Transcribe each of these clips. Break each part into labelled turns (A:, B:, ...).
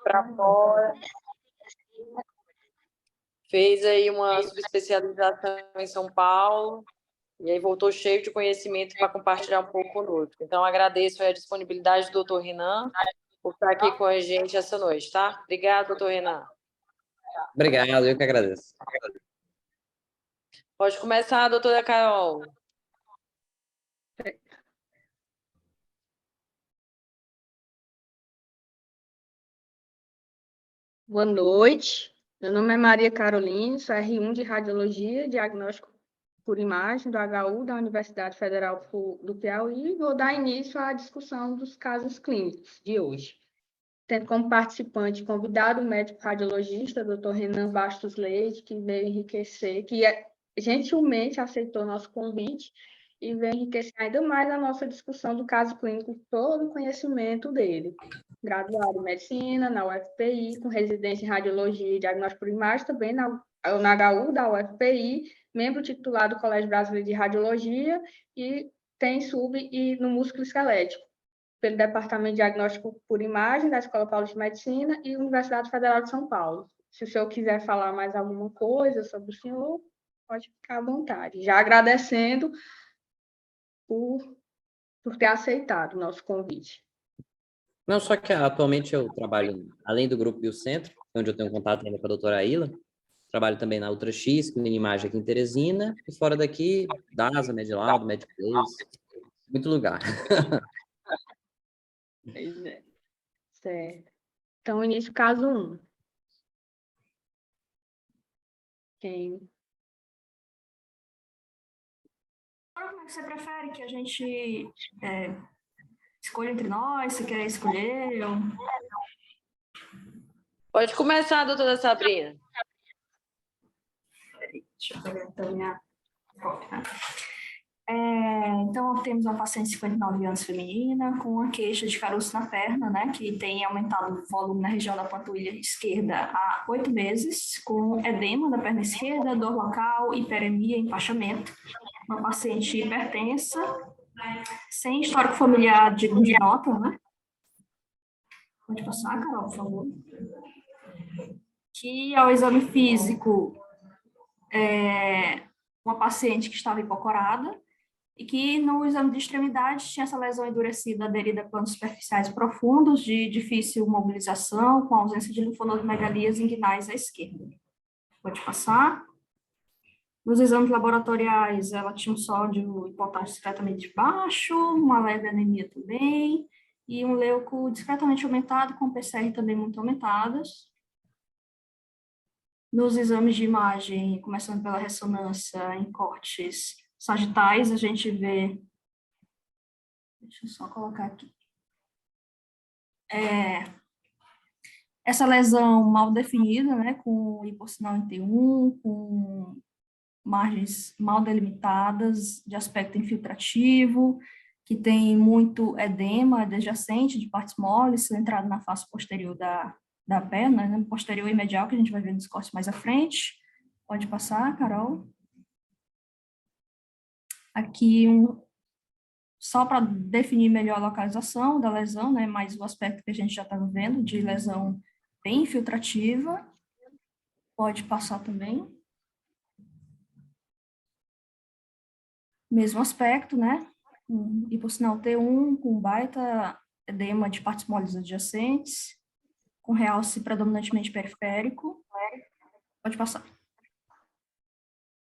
A: para fora. Fez aí uma subespecialização em São Paulo, e aí voltou cheio de conhecimento para compartilhar um pouco conosco. Então, agradeço a disponibilidade do doutor Renan por estar aqui com a gente essa noite, tá? Obrigada, doutor Renan.
B: Obrigado, eu que agradeço.
A: Pode começar, doutora Carol.
C: Boa noite, meu nome é Maria Carolina, sou R1 de Radiologia, Diagnóstico por Imagem do HU da Universidade Federal do Piauí, e vou dar início à discussão dos casos clínicos de hoje. Tendo como participante convidado o médico radiologista, Dr. Renan Bastos Leite, que veio enriquecer, que gentilmente aceitou nosso convite e veio enriquecer ainda mais a nossa discussão do caso clínico, todo o conhecimento dele. Graduado em Medicina na UFPI, com residência em Radiologia e Diagnóstico por Imagem, também na HU da UFPI, membro titular do Colégio Brasileiro de Radiologia e tem no músculo esquelético, pelo Departamento de Diagnóstico por Imagem da Escola Paulista de Medicina e Universidade Federal de São Paulo. Se o senhor quiser falar mais alguma coisa sobre o senhor, pode ficar à vontade. Já agradecendo por ter aceitado o nosso convite.
B: Não, só que atualmente eu trabalho, além do Grupo Biocentro, onde eu tenho contato ainda com a doutora Aila, trabalho também na UltraX, com Imagem aqui em Teresina, e fora daqui, DASA, Medilab, Medplace, muito lugar.
C: Certo. Então, início caso 1. Quem?
D: Como é que você prefere que a gente escolha entre nós? Você quer escolher?
A: Pode começar, doutora Sabrina.
D: Deixa eu pegar então minha cópia. Então, temos uma paciente de 59 anos feminina com uma queixa de caroço na perna, né, que tem aumentado o volume na região da panturrilha esquerda há 8 meses, com edema da perna esquerda, dor local, hiperemia, empachamento. Uma paciente hipertensa, sem histórico familiar de nota, né? Pode passar, Carol, por favor. Que ao exame físico, uma paciente que estava hipocorada, e que no exame de extremidade tinha essa lesão endurecida aderida a planos superficiais profundos, de difícil mobilização, com ausência de linfonodomegalias inguinais à esquerda. Pode passar. Nos exames laboratoriais, ela tinha um sódio e potássio discretamente baixo, uma leve anemia também, e um leuco discretamente aumentado, com PCR também muito aumentadas. Nos exames de imagem, começando pela ressonância em cortes sagitais, a gente vê... Deixa eu só colocar aqui. Essa lesão mal definida, né, com hipossinal em T1, com margens mal delimitadas, de aspecto infiltrativo, que tem muito edema adjacente de partes moles, centrado na face posterior da perna, né, posterior e medial, que a gente vai ver nos cortes mais à frente. Pode passar, Carol. Aqui, só para definir melhor a localização da lesão, né, mais o aspecto que a gente já estava vendo, de lesão bem infiltrativa. Pode passar também. Mesmo aspecto, né, hipossinal T1, com baita edema de partes moles adjacentes, com realce predominantemente periférico. Pode passar.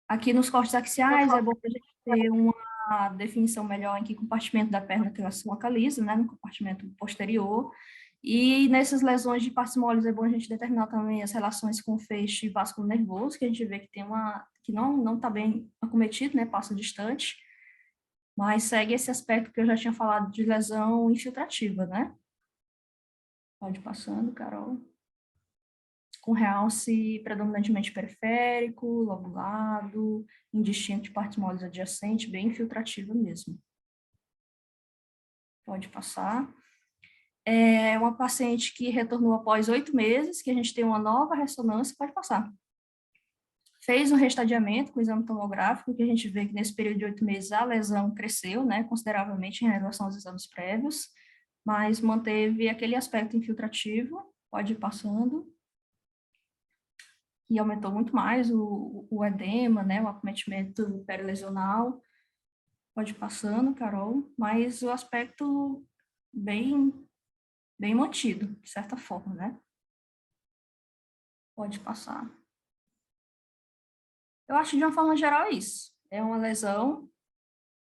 D: Aqui nos cortes axiais, é bom a gente ter uma definição melhor em que compartimento da perna que ela se localiza, né, no compartimento posterior. E nessas lesões de partes moles, é bom a gente determinar também as relações com o feixe vascular nervoso, que a gente vê que tem que não está bem acometido, né, passa distante, mas segue esse aspecto que eu já tinha falado de lesão infiltrativa, né? Pode ir passando, Carol. Com realce predominantemente periférico, lobulado, indistinto de partes moles adjacentes, bem infiltrativa mesmo. Pode passar. É uma paciente que retornou após 8 meses, que a gente tem uma nova ressonância, pode passar. Fez um restadiamento com o exame tomográfico, que a gente vê que nesse período de 8 meses a lesão cresceu, né, consideravelmente em relação aos exames prévios. mas manteve aquele aspecto infiltrativo, pode ir passando, e aumentou muito mais o edema, né, o acometimento perilesional, pode ir passando, Carol, mas o aspecto bem mantido, de certa forma, né? Pode passar. Eu acho que, de uma forma geral, é isso. É uma lesão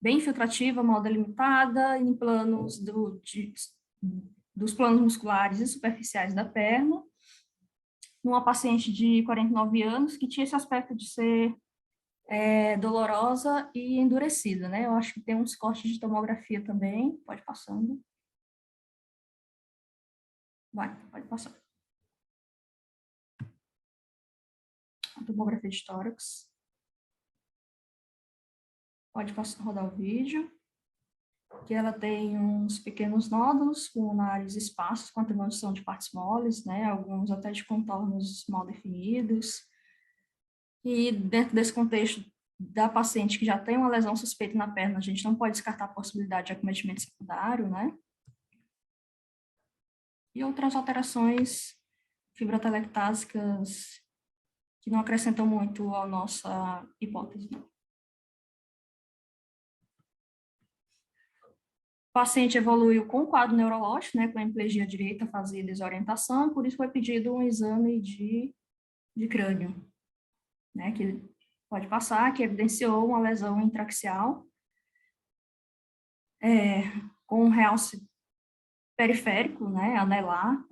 D: bem infiltrativa, mal delimitada, em planos dos planos musculares e superficiais da perna, numa paciente de 49 anos que tinha esse aspecto de ser dolorosa e endurecida, né? Eu acho que tem uns cortes de tomografia também, pode passando. Pode passar. A tomografia de tórax. Pode passar, rodar o vídeo. Que ela tem uns pequenos nódulos pulmonares esparsos com a demolição de partes moles, né? Alguns até de contornos mal definidos. E dentro desse contexto da paciente que já tem uma lesão suspeita na perna, a gente não pode descartar a possibilidade de acometimento secundário, né? E outras alterações fibrotelectásicas que não acrescentam muito à nossa hipótese. O paciente evoluiu com quadro neurológico, né, com a hemiplegia direita, fazia desorientação, por isso foi pedido um exame de crânio, né, que pode passar, que evidenciou uma lesão intraxial, com um realce periférico, né, anelar,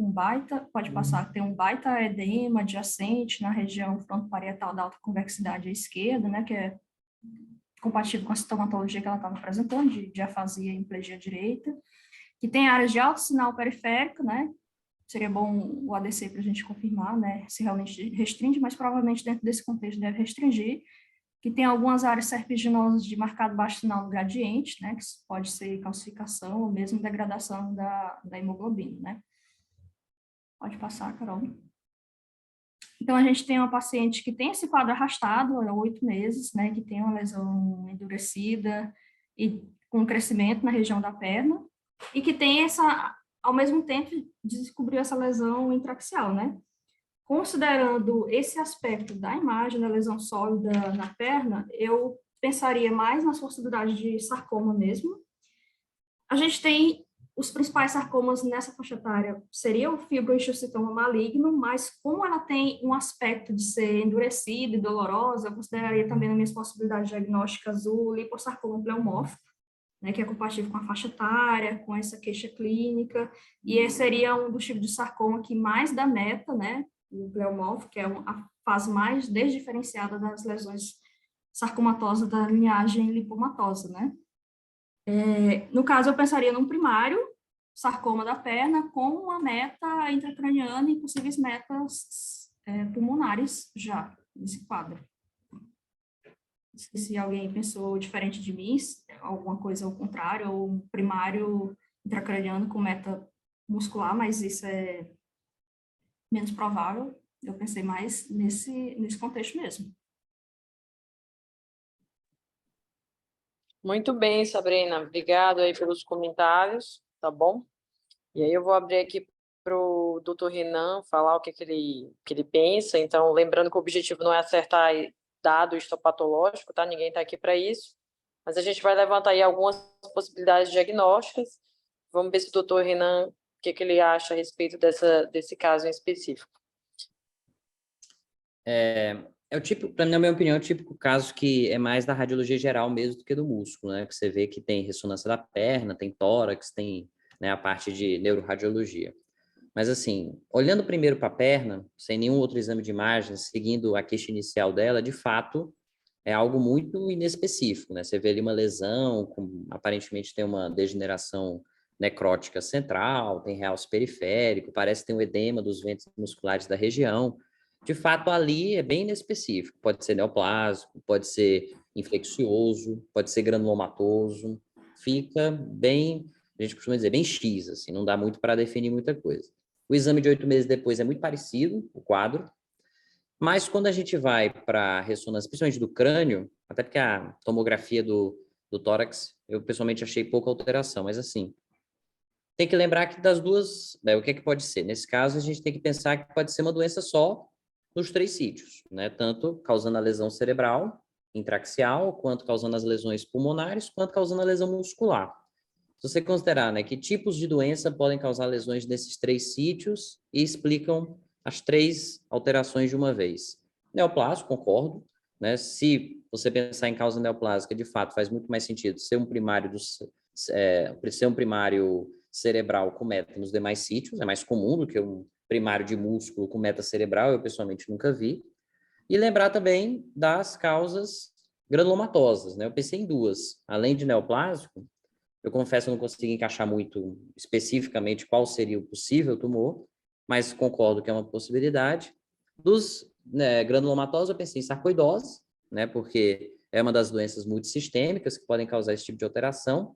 D: pode passar que tem um baita edema adjacente na região frontoparietal da alta convexidade à esquerda, né, que é compatível com a sintomatologia que ela estava apresentando, de afasia e hemiplegia direita, que tem áreas de alto sinal periférico, né, seria bom o ADC para a gente confirmar, né, se realmente restringe, mas provavelmente dentro desse contexto deve restringir, que tem algumas áreas serpiginosas de marcado baixo sinal no gradiente, né, que pode ser calcificação ou mesmo degradação da hemoglobina, né. Pode passar, Carol. Então, a gente tem uma paciente que tem esse quadro arrastado há 8 meses, né, que tem uma lesão endurecida e com crescimento na região da perna, e que tem ao mesmo tempo, descobriu essa lesão intraxial, né. Considerando esse aspecto da imagem da lesão sólida na perna, eu pensaria mais na possibilidade de sarcoma mesmo. A gente tem os principais sarcomas nessa faixa etária, seria o fibroangiocitoma maligno, mas como ela tem um aspecto de ser endurecida e dolorosa, eu consideraria também nas minhas possibilidades diagnósticas o liposarcoma pleomórfico, né, que é compatível com a faixa etária, com essa queixa clínica, e esse seria um dos tipos de sarcoma que mais dá meta, né, o pleomórfico, que é a fase mais desdiferenciada das lesões sarcomatosas da linhagem lipomatosa, né. No caso, eu pensaria num primário, sarcoma da perna, com uma meta intracraniana e possíveis metas pulmonares já, nesse quadro. Se alguém pensou diferente de mim, alguma coisa ao contrário, ou um primário intracraniano com meta muscular, mas isso é menos provável. Eu pensei mais nesse contexto mesmo.
A: Muito bem, Sabrina. Obrigado aí pelos comentários, tá bom? E aí eu vou abrir aqui para o doutor Renan falar o que ele pensa. Então, lembrando que o objetivo não é acertar dado histopatológico, tá? Ninguém está aqui para isso. Mas a gente vai levantar aí algumas possibilidades diagnósticas. Vamos ver se o doutor Renan, o que ele acha a respeito desse caso em específico.
B: Na minha opinião, é o típico caso que é mais da radiologia geral mesmo do que do músculo, né? Que você vê que tem ressonância da perna, tem tórax, tem, né, a parte de neuroradiologia. Mas, assim, olhando primeiro para a perna, sem nenhum outro exame de imagem, seguindo a queixa inicial dela, de fato, é algo muito inespecífico, né? Você vê ali uma lesão, aparentemente tem uma degeneração necrótica central, tem realce periférico, parece ter um edema dos ventos musculares da região. De fato, ali é bem inespecífico. Pode ser neoplásico, pode ser infeccioso, pode ser granulomatoso. Fica bem, a gente costuma dizer, bem X, assim, não dá muito para definir muita coisa. O exame de 8 meses depois é muito parecido, o quadro, mas quando a gente vai para a ressonância, principalmente do crânio, até porque a tomografia do tórax, eu pessoalmente achei pouca alteração, mas assim, tem que lembrar que das duas, né, o que é que pode ser? Nesse caso, a gente tem que pensar que pode ser uma doença só nos 3 sítios, né? Tanto causando a lesão cerebral, intraxial, quanto causando as lesões pulmonares, quanto causando a lesão muscular. Se você considerar, né, que tipos de doença podem causar lesões nesses 3 sítios e explicam as 3 alterações de uma vez. Neoplásico, concordo, né? Se você pensar em causa neoplásica, de fato, faz muito mais sentido ser um primário cerebral com meta nos demais sítios, é mais comum do que um primário de músculo com meta cerebral, eu pessoalmente nunca vi. E lembrar também das causas granulomatosas, né? Eu pensei em 2, além de neoplásico, eu confesso que eu não consegui encaixar muito especificamente qual seria o possível tumor, mas concordo que é uma possibilidade. Dos, né, granulomatosos, eu pensei em sarcoidose, né, porque é uma das doenças multissistêmicas que podem causar esse tipo de alteração.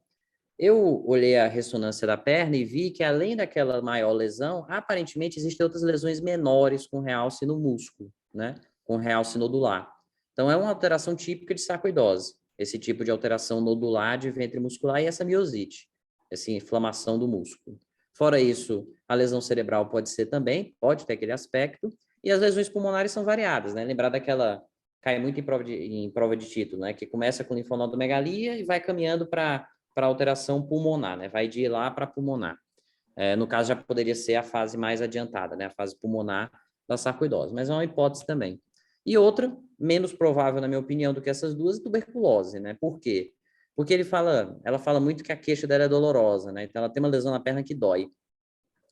B: Eu olhei a ressonância da perna e vi que, além daquela maior lesão, aparentemente existem outras lesões menores com realce no músculo, né, com realce nodular. Então, é uma alteração típica de sarcoidose, esse tipo de alteração nodular de ventre muscular e essa miosite, essa inflamação do músculo. Fora isso, a lesão cerebral pode ser também, pode ter aquele aspecto, e as lesões pulmonares são variadas, né? Lembrar daquela, cai muito em prova de título, né? Que começa com linfonodomegalia e vai caminhando para alteração pulmonar, né? Vai de lá para pulmonar. No caso, já poderia ser a fase mais adiantada, né? A fase pulmonar da sarcoidose, mas é uma hipótese também. E outra, menos provável, na minha opinião, do que essas duas, é tuberculose, né? Por quê? Porque ela fala muito que a queixa dela é dolorosa, né? Então, ela tem uma lesão na perna que dói.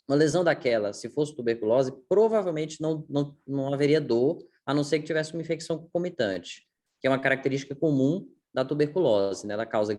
B: Uma lesão daquela, se fosse tuberculose, provavelmente não haveria dor, a não ser que tivesse uma infecção concomitante, que é uma característica comum da tuberculose, né? Ela causa